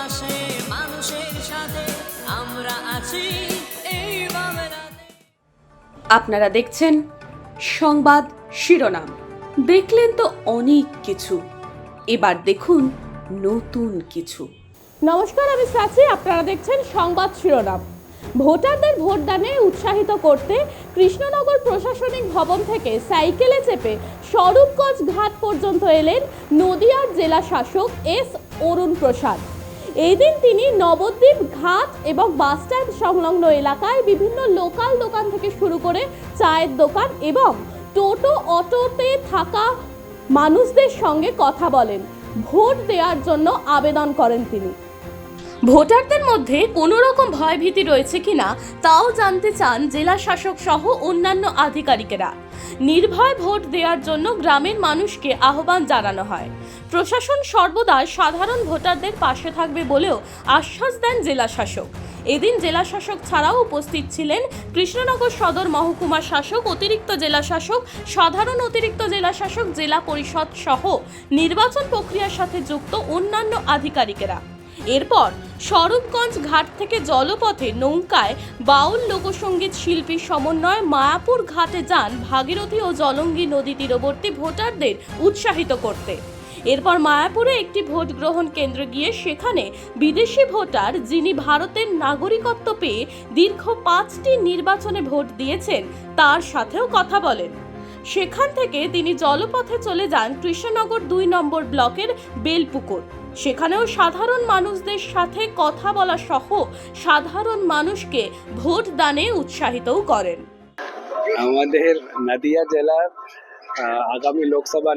পাশে মানুষের সাথে আমরা আছি এই বাংলাতে। আপনারা দেখছেন সংবাদ শিরোনাম। দেখলেন তো অনেক কিছু, এবার দেখুন নতুন কিছু। নমস্কার, আমি সাচি। আপনারা দেখছেন সংবাদ শিরোনাম। ভোটারদের ভোটদানে উৎসাহিত করতে কৃষ্ণনগর প্রশাসনিক ভবন থেকে সাইকেলে চেপে স্বরূপগঞ্জ ঘাট পর্যন্ত এলেন নদিয়ার জেলা শাসক এস অরুণ প্রসাদ। এই দিন তিনি নবদ্বীপ ঘাট এবং বাসস্ট্যান্ড সংলগ্ন এলাকায় বিভিন্ন লোকাল দোকান থেকে শুরু করে চায়ের দোকান এবং টোটো অটোতে থাকা মানুষদের সঙ্গে কথা বলেন। ভোট দেওয়ার জন্য আবেদন করেন তিনি। ভোটারদের মধ্যে কোনো রকম ভয়ভীতি রয়েছে কিনা তাও জানতে চান জেলা শাসক সহ অন্যান্য আধিকারিকেরা। নির্ভয় ভোট দেওয়ার জন্য গ্রামের মানুষকে আহ্বান জানানো হয়। প্রশাসন সর্বদা সাধারণ ভোটারদের পাশে থাকবে বলেও আশ্বাস দেন জেলা শাসক। এদিন জেলা শাসক ছাড়াও উপস্থিত ছিলেন কৃষ্ণনগর সদর মহকুমা শাসক, অতিরিক্ত জেলা শাসক, সাধারণ অতিরিক্ত জেলা শাসক, জেলা পরিষদ সহ নির্বাচন প্রক্রিয়ার সাথে যুক্ত অন্যান্য আধিকারিকেরা। এরপর স্বরূপগঞ্জ ঘাট থেকে জলপথে নৌকায় বাউল লোকসঙ্গীত শিল্পী সমন্বয়ে মায়াপুর ঘাটে যান ভাগীরথী ও জলঙ্গি নদী তীরবর্তী ভোটারদের উৎসাহিত করতে। এরপর মায়াপুরে একটি ভোট গ্রহণ কেন্দ্রে গিয়ে সেখানে বিদেশি ভোটার যিনি ভারতের নাগরিকত্ব পেয়ে দীর্ঘ 5টি নির্বাচনে ভোট দিয়েছেন তার সাথেও কথা বলেন। সেখান থেকে তিনি জলপথে চলে যান কৃষ্ণনগর 2 নম্বর ব্লকের বেলপুকুর। সেখানেও সাধারণ মানুষদের সাথে কথা বলা সহ সাধারণ মানুষকে ভোট দানে উৎসাহিতও করেন। আমাদের নদিয়া জেলার আগামী লোকসভা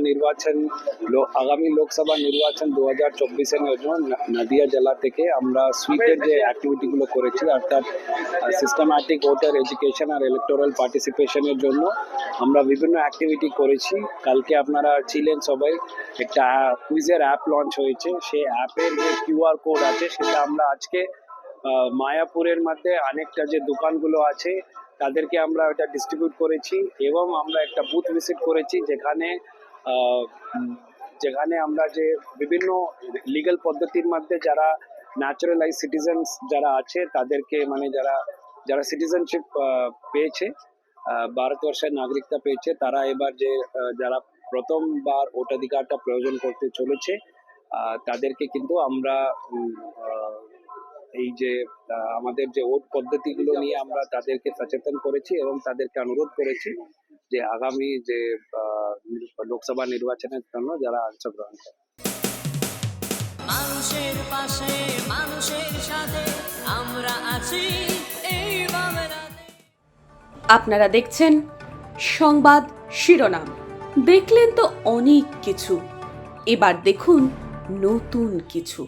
নির্বাচন 2024-এর জন্য নদিয়া জেলা থেকে আমরা সুইপের যে অ্যাক্টিভিটিগুলো করেছি, অর্থাৎ সিস্টেম্যাটিক ভোটার এডুকেশন আর ইলেকটোরাল পার্টিসিপেশনের জন্য আমরা বিভিন্ন অ্যাক্টিভিটি করেছি। কালকে আপনারা ছিলেন সবাই, একটা কুইজের অ্যাপ লঞ্চ হয়েছে। সেই অ্যাপের যে কিউআর কোড আছে সেটা আমরা আজকে মায়াপুরের মধ্যে অনেকটা যে দোকানগুলো আছে তাদেরকে আমরা ওটা ডিস্ট্রিবিউট করেছি এবং আমরা একটা বুথ ভিজিট করেছি যেখানে আমরা যে বিভিন্ন লিগ্যাল পদ্ধতির মধ্যে যারা ন্যাচারালাইজ সিটিজেন্স যারা আছে তাদেরকে, মানে যারা সিটিজেনশিপ পেয়েছে, ভারতবর্ষের নাগরিকতা পেয়েছে, তারা এবার যে যারা প্রথমবার ভোটাধিকারটা প্রয়োজন করতে চলেছে তাদেরকে কিন্তু আমরা এই যে আমাদের যে ভোট পদ্ধতিগুলো নিয়ে আমরা তাদেরকে সচেতন করেছি এবং তাদেরকে অনুরোধ করেছি যে আগামী যে লোকসভা নির্বাচনের জন্য যারা অংশগ্রহণ করে। মানুষের পাশে মানুষের সাথে আমরা আছি এই বাংলাতে। আপনারা দেখছেন সংবাদ শিরোনাম। দেখলেন তো অনেক কিছু, এবার দেখুন নতুন কিছু।